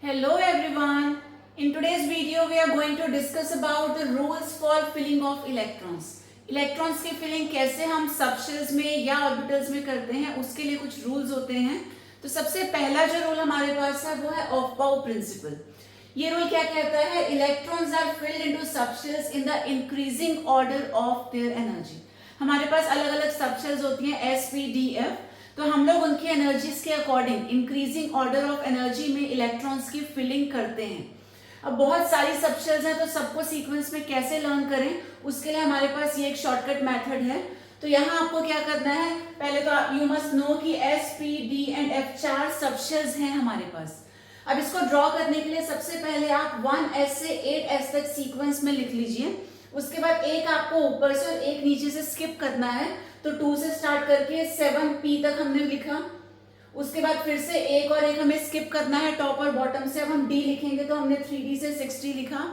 Hello everyone. In today's video we are going to discuss about the rules for filling of electrons. Electrons की filling कैसे हम subshells में या orbitals में करते हैं उसके लिए कुछ रूल्स होते हैं। तो सबसे पहला जो रूल हमारे पास है वो है ऑफ-बाउ प्रिंसिपल। ये रूल क्या कहता है? Electrons are filled into subshells in the increasing order of their energy. हमारे पास अलग अलग सबशेल्स होती हैं एस पी डी एफ, तो हम लोग उनकी एनर्जीज के according increasing order of energy में इलेक्ट्रॉन्स की फिलिंग करते हैं। अब बहुत सारी सबशेल्स हैं तो सबको सीक्वेंस में कैसे लर्न करें उसके लिए हमारे पास ये एक शॉर्टकट मेथड है। तो यहाँ आपको क्या करना है, पहले तो यू मस्ट नो कि S P D and F 4 subshells हैं हमारे पास। अब इसको ड्रॉ करने के लिए सबसे पहले आप 1s से 8s तक सीक्वेंस में लिख लीजिए। उसके बाद एक आपको ऊपर से और एक नीचे से स्किप करना है, तो 2 से स्टार्ट करके 7p तक हमने लिखा। उसके बाद फिर से एक और एक हमें स्किप करना है टॉप और बॉटम से। अब हम d लिखेंगे तो हमने 3d से 6d लिखा।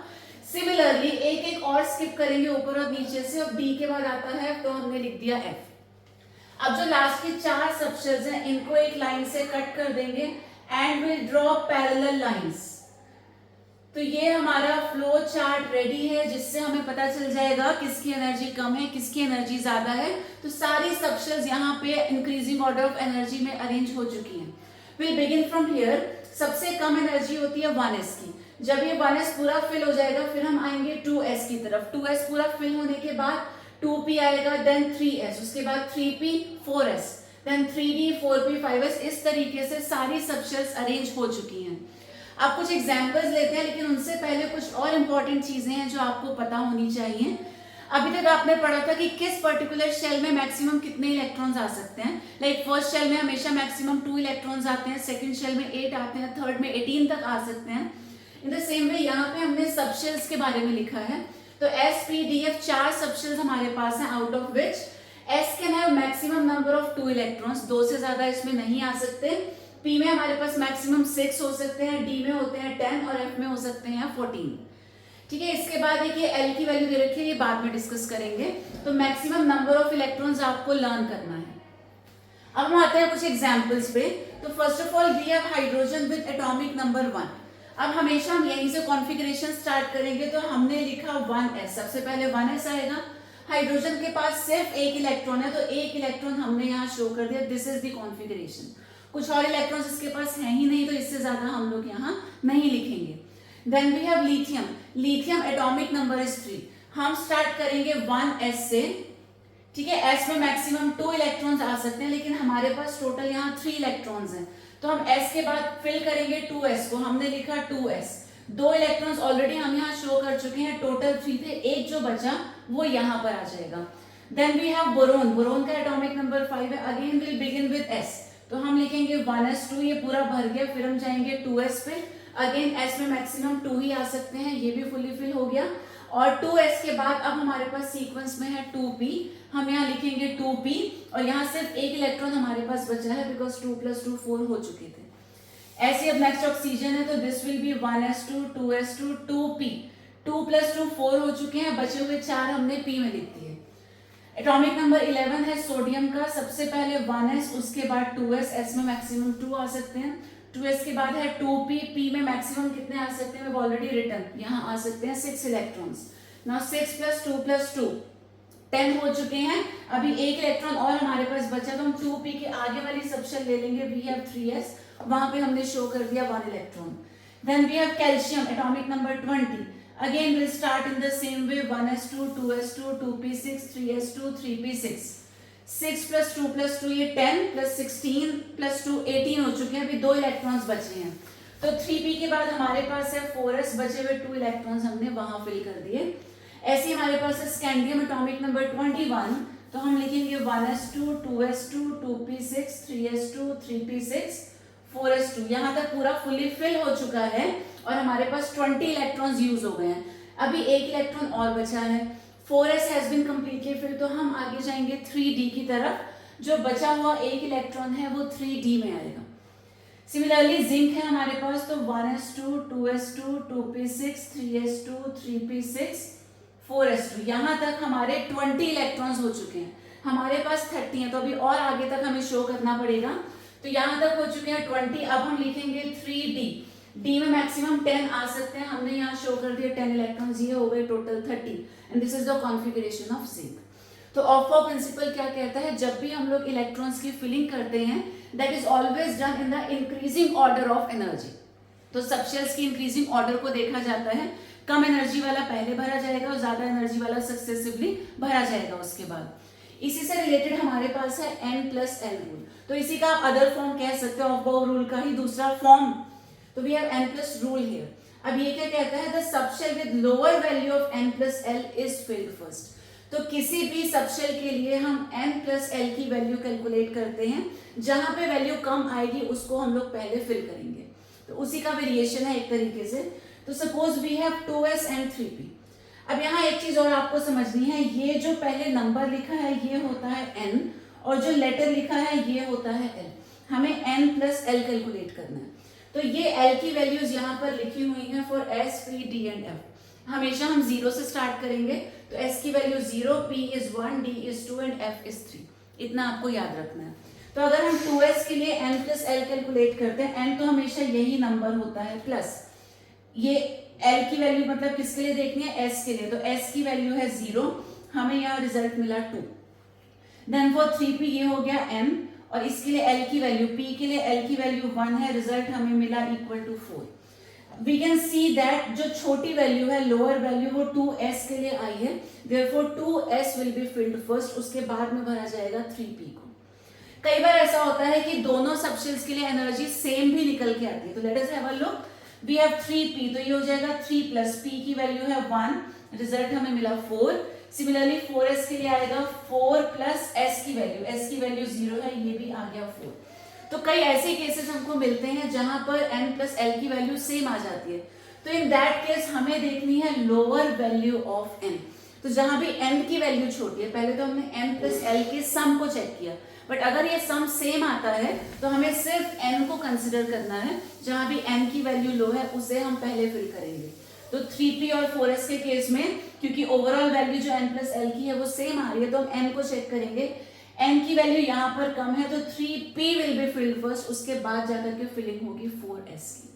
सिमिलरली एक एक और स्किप करेंगे ऊपर और नीचे से। अब d के बाद आता है तो हमने लिख दिया f। अब जो लास्ट की 4 सबशेल्स हैं इनको एक लाइन से कट कर देंगे and will draw parallel lines. तो ये हमारा फ्लो चार्ट रेडी है जिससे हमें पता चल जाएगा किसकी एनर्जी कम है किसकी एनर्जी ज्यादा है। तो सारी सबशेल्स यहाँ पे इंक्रीजिंग ऑर्डर ऑफ एनर्जी में अरेंज हो चुकी हैं। Will begin from here. सबसे कम एनर्जी होती है 1s की। जब ये 1s पूरा फिल हो जाएगा फिर हम आएंगे 2s की तरफ। 2s पूरा फिल होने के बाद 2p आएगा, देन 3s, उसके बाद 3p 4s, then 3d 4p 5s। इस तरीके से सारी सबशेल्स अरेंज हो चुकी हैं। अब कुछ एग्जाम्पल्स लेते हैं, लेकिन उनसे पहले कुछ और इंपॉर्टेंट चीजें हैं जो आपको पता होनी चाहिए। अभी तक आपने पढ़ा था कि किस पर्टिकुलर शेल में मैक्सिमम कितने इलेक्ट्रॉन्स आ सकते हैं। लाइक फर्स्ट शेल में हमेशा मैक्सिमम 2 इलेक्ट्रॉन्स आते हैं, सेकंड शेल में 8 आते हैं, थर्ड में 18 तक आ सकते हैं। इन द सेम वे यहाँ पे हमने सबशेल्स के बारे में लिखा है। तो S P D F 4 subshells हमारे पास हैं, out of which S can have maximum number of 2 electrons. 2 से ज्यादा इसमें नहीं आ सकते। पी में हमारे पास मैक्सिमम 6 हो सकते हैं, डी में होते हैं 10 और एफ में हो सकते हैं 14। ठीक है, इसके बाद देखिए एल की वैल्यू दे रखी है, ये बाद में डिस्कस करेंगे। तो मैक्सिमम नंबर ऑफ इलेक्ट्रॉन्स आपको लर्न करना है। अब हम आते हैं कुछ एग्जांपल्स पे। तो first of all we have hydrogen with atomic number 1। अब हमेशा हम यहीं से कॉन्फ़िगरेशन स्टार्ट करेंगे। तो हमने लिखा 1s, सबसे पहले 1s आएगा। हाइड्रोजन के पास सिर्फ एक इलेक्ट्रॉन है तो एक इलेक्ट्रॉन हमने यहाँ शो कर दिया। This is the configuration. कुछ और इलेक्ट्रॉन्स इसके पास है ही नहीं तो इससे ज्यादा हम लोग यहाँ नहीं लिखेंगे। Then we have lithium. Lithium atomic number is 3। हम स्टार्ट करेंगे 1s से। ठीक है, s में मैक्सिमम 2 इलेक्ट्रॉन्स आ सकते हैं, लेकिन हमारे पास टोटल यहाँ 3 इलेक्ट्रॉन्स हैं। तो हम s के बाद फिल करेंगे 2s को। हमने लिखा 2s। 2 इलेक्ट्रॉन्स ऑलरेडी हम यहाँ शो कर चुके हैं, टोटल 3 थे, एक जो बचा वो यहाँ पर आ जाएगा। Then we have boron. Boron का एटॉमिक नंबर 5 है। Again will begin with s। तो हम लिखेंगे 1s2, ये पूरा भर गया। फिर हम जाएंगे 2s पे। अगेन s में मैक्सिमम 2 ही आ सकते हैं, ये भी फुली फिल हो गया। और 2s के बाद अब हमारे पास सीक्वेंस में है 2p। हम यहाँ लिखेंगे 2p और यहाँ सिर्फ एक इलेक्ट्रॉन हमारे पास बचा है बिकॉज 2 + 2 4 हो चुके थे। ऐसे अब नेक्स्ट ऑक्सीजन है तो this will be 1s2 2s2 2p। 2 + 2 4 हो चुके हैं, बचे हुए 4 हमने p में लिख दिए। एटॉमिक नंबर 11 है सोडियम का। सबसे पहले 1s, उसके बाद 2s, s में मैक्सिमम 2 आ सकते हैं। 2s के बाद है 2p, p में मैक्सिमम कितने आ सकते हैं, ऑलरेडी रिटर्न, यहाँ आ सकते हैं 6 इलेक्ट्रॉन्स। नाउ 6 + 2 + 2 10 हो चुके हैं। अभी एक इलेक्ट्रॉन और हमारे पास बचा, तो हम 2p के आगे वाली सबशेल ले लेंगे। वी हैव 3s, वहां पे हमने शो कर दिया 1 electron. Then we have calcium atomic number 20। Again we'll start in the same way, 1s2 2s2 2p6 3s2 3p6। 6 + 2 + 2 ये 10 + 16 + 2 18 हो चुके हैं। अभी 2 इलेक्ट्रॉन्स बचे हैं। तो 3p के बाद हमारे पास है 4s, बचे हुए 2 इलेक्ट्रॉन्स हमने वहां फिल कर दिए। ऐसे हमारे पास है स्कैंडियम एटॉमिक नंबर 21। तो हम लिखेंगे 1s2 2s2 2p6 3s2 3p6 4s2। यहाँ तक पूरा फुली फिल हो चुका है और हमारे पास 20 इलेक्ट्रॉन्स यूज हो गए हैं। अभी एक इलेक्ट्रॉन और बचा है। 4s has been completely fill. तो हम आगे जाएंगे 3d की तरफ। जो बचा हुआ एक इलेक्ट्रॉन है वो 3d में आएगा। सिमिलरली जिंक है हमारे पास। तो 1s2 2s2 2p6 3s2 3p6 4s2। यहाँ तक हमारे 20 इलेक्ट्रॉन्स हो चुके हैं। हमारे पास 30 है तो अभी और आगे तक हमें शो करना पड़ेगा। तो यहाँ तक हो चुके हैं 20। अब हम लिखेंगे 3d। डी में मैक्सिमम 10 आ सकते हैं, हमने यहाँ शो कर दिया 10 इलेक्ट्रॉन्स, ये हो गए total 30 and this is the configuration of zinc. तो ऑफ प्रिंसिपल क्या कहता है, जब भी हम लोग इलेक्ट्रॉन्स की फिलिंग करते हैं that is always done in the increasing order of energy. तो सबशेल्स की इंक्रीजिंग ऑर्डर को देखा जाता है, कम एनर्जी वाला पहले भरा जाएगा और ज्यादा एनर्जी वाला सक्सेसिवली भरा जाएगा उसके बाद। इसी से रिलेटेड हमारे पास है n+l रूल, तो इसी का आप अदर फॉर्म कह सकते हो, ऑफ बाउ रूल का ही दूसरा फॉर्म। तो we have n+ rule here. अब ये क्या कहता है, the subshell with lower value of n+l is filled first. तो किसी भी सबशेल के लिए हम n+l की वैल्यू कैलकुलेट करते हैं, जहां पे वैल्यू कम आएगी उसको हम लोग पहले फिल करेंगे। तो उसी का वेरिएशन है एक तरीके से। तो suppose we have 2s and 3p। अब यहाँ एक चीज और आपको समझनी है, ये जो पहले नंबर लिखा है ये होता है n और जो लेटर लिखा है ये होता है l। हमें n+l कैलकुलेट करना है। तो ये l की वैल्यूज यहाँ पर लिखी हुई हैं for s, p, d and f। हमेशा हम 0 से स्टार्ट करेंगे, तो s की value 0, p is 1, d is 2 and f is 3। इतना आपको याद रखना है। तो अगर हम 2s के लिए n+l कैलकुलेट करते हैं, n तो हमेशा यही नंबर होता है प्लस ये l की वैल्यू मतलब किसके लिए देखनी है, s के लिए। तो s की वैल्यू है 0, हमें यहाँ रिजल्ट मिला 2। देन फॉर 3p ये हो गया n और इसके लिए l की वैल्यू, p के लिए l की वैल्यू 1 है, रिजल्ट हमें मिला equal to 4। We can see that जो छोटी वैल्यू है, लोअर वैल्यू, वो 2s के लिए आई है, therefore 2s will be filled first, उसके बाद में भरा जाएगा 3p को। कई बार ऐसा होता है कि दोनों सबशेल्स के लिए एनर्जी सेम भी निकल के आती है। तो let us have a look, we have 3p, तो ये हो जाएगा 3 प्लस p की वैल्यू है 1, रिजल्ट हमें मिला 4। सिमिलरली 4s के लिए आएगा 4 प्लस s की वैल्यू 0 है, ये भी आ गया 4। तो कई ऐसे केसेस हमको मिलते हैं जहां पर n+l की वैल्यू सेम आ जाती है। तो इन दैट केस हमें देखनी है लोअर वैल्यू ऑफ n। तो जहां भी n की वैल्यू छोटी है, पहले तो हमने n+l के सम को चेक किया, बट अगर ये सम सेम आता है तो हमें सिर्फ n को कंसिडर करना है, जहां भी n की वैल्यू लो है उसे हम पहले फिल करेंगे। तो 3p और 4s के केस में क्योंकि ओवरऑल वैल्यू जो n+l की है वो सेम आ रही है, तो हम n को चेक करेंगे। n की वैल्यू यहाँ पर कम है तो 3p will be filled first, उसके बाद जाकर के फिलिंग होगी 4s की।